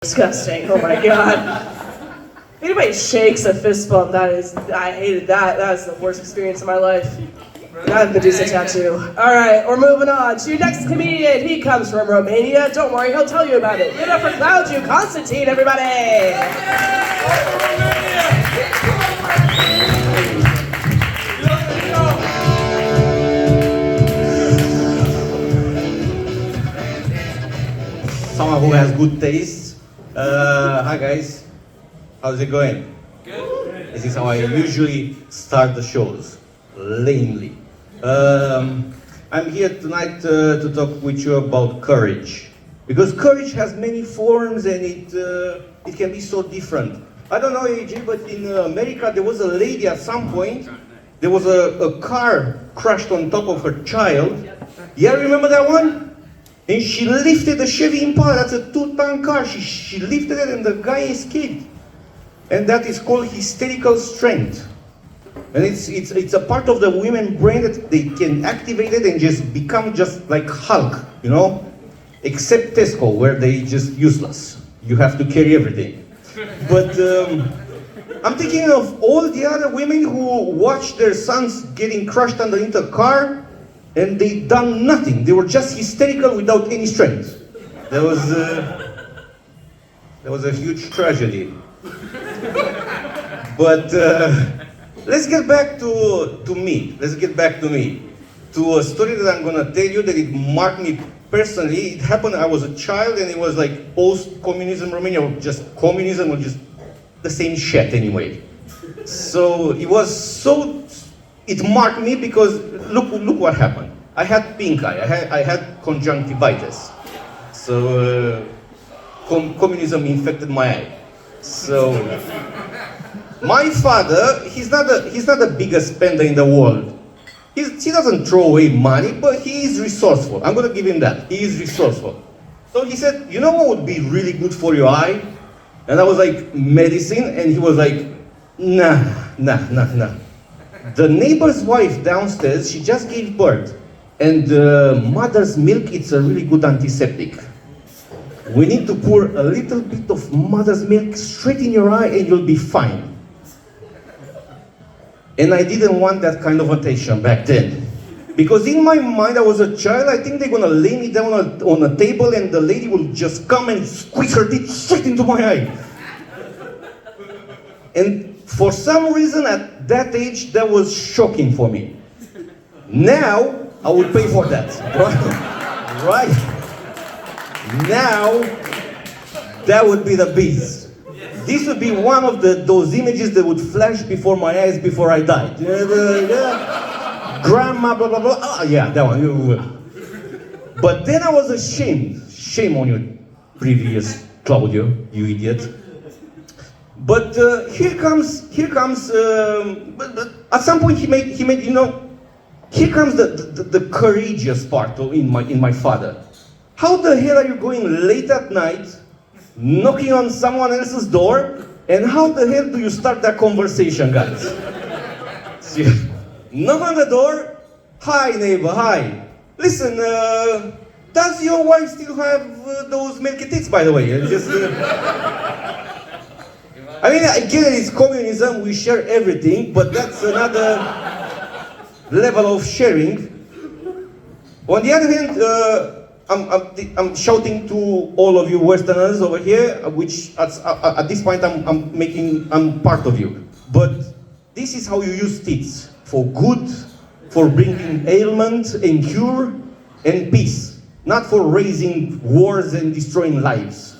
Disgusting. Oh my god. Anybody shakes a fist bump, I hated that. That was the worst experience of my life. Not the Medusa tattoo. Alright, we're moving on to your next comedian. He comes from Romania. Don't worry, he'll tell you about it. Give it up for Claudiu Constantin, everybody! Someone who has good taste. Hi guys, how's it going? Good. This is how I usually start the shows, lamely. I'm here tonight to talk with you about courage, because courage has many forms and it can be so different. I don't know, ENG, but in America there was a lady at some point. There was a car crashed on top of her child. Yeah, remember that one? And she lifted the Chevy Impala, that's a 2-ton car. She lifted it and the guy escaped. And that is called hysterical strength. And it's a part of the women brain that they can activate it and just become just like Hulk, you know? Except Tesco, where they just useless. You have to carry everything. But I'm thinking of all the other women who watched their sons getting crushed underneath a car, and they done nothing. They were just hysterical without any strength. That was a huge tragedy. But let's get back to me. Let's get back to me. To a story that I'm gonna tell you that it marked me personally. It happened, I was a child, and it was like post-communism Romania, or just communism, or just the same shit anyway. So it marked me because look what happened. I had pink eye. I had conjunctivitis. So communism infected my eye. So my father, he's not the biggest spender in the world. He doesn't throw away money, but he is resourceful. I'm gonna give him that. He is resourceful. So he said, you know what would be really good for your eye? And I was like, medicine, and he was like, nah. The neighbor's wife downstairs, she just gave birth. And mother's milk, it's a really good antiseptic. We need to pour a little bit of mother's milk straight in your eye and you'll be fine. And I didn't want that kind of attention back then. Because in my mind, I was a child, I think they're gonna lay me down on a table and the lady will just come and squeeze her teeth straight into my eye. And for some reason, at that age, that was shocking for me. Now, I would pay for that, right? Now, that would be the beast. This would be one of those images that would flash before my eyes before I died. Grandma, blah, blah, blah. Ah, yeah, that one. But then I was ashamed. Shame on you, previous Claudio, you idiot. But here comes. But at some point he made. You know. Here comes the courageous part in my father. How the hell are you going late at night, knocking on someone else's door, and how the hell do you start that conversation, guys? So, knock on the door. Hi neighbor. Hi. Listen. Does your wife still have those milky tits, by the way? I mean, I get it, it's communism, we share everything, but that's another level of sharing. On the other hand, I'm shouting to all of you Westerners over here, which at this point I'm part of you. But this is how you use tits, for good, for bringing ailment and cure and peace, not for raising wars and destroying lives.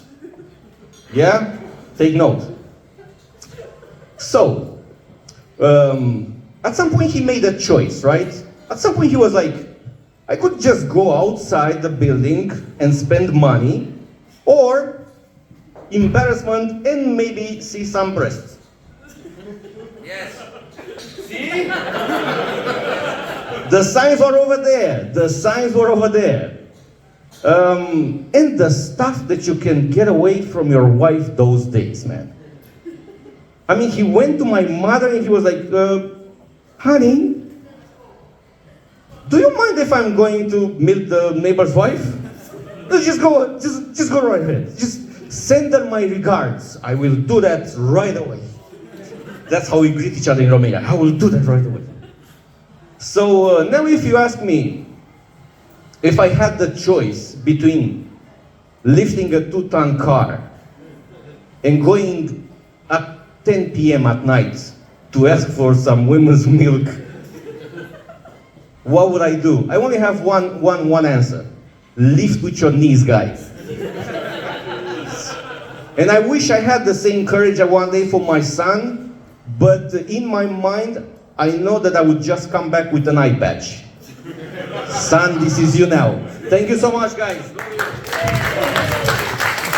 Yeah? Take note. So, at some point he made a choice, right? At some point he was like, I could just go outside the building and spend money, or embarrassment and maybe see some breasts. Yes. See? The signs were over there. The signs were over there. And the stuff that you can get away from your wife those days, man. I mean, he went to my mother and he was like, honey, do you mind if I'm going to milk the neighbor's wife? Just go right ahead. send them my regards. I will do that right away. That's how we greet each other in Romania. I will do that right away. So now if you ask me, if I had the choice between lifting a 2-ton car and going at 10 p.m. at night to ask for some women's milk, what would I do? I only have one answer. Lift with your knees, guys. And I wish I had the same courage one day for my son, but in my mind, I know that I would just come back with an eye patch. Son, this is you now. Thank you so much, guys.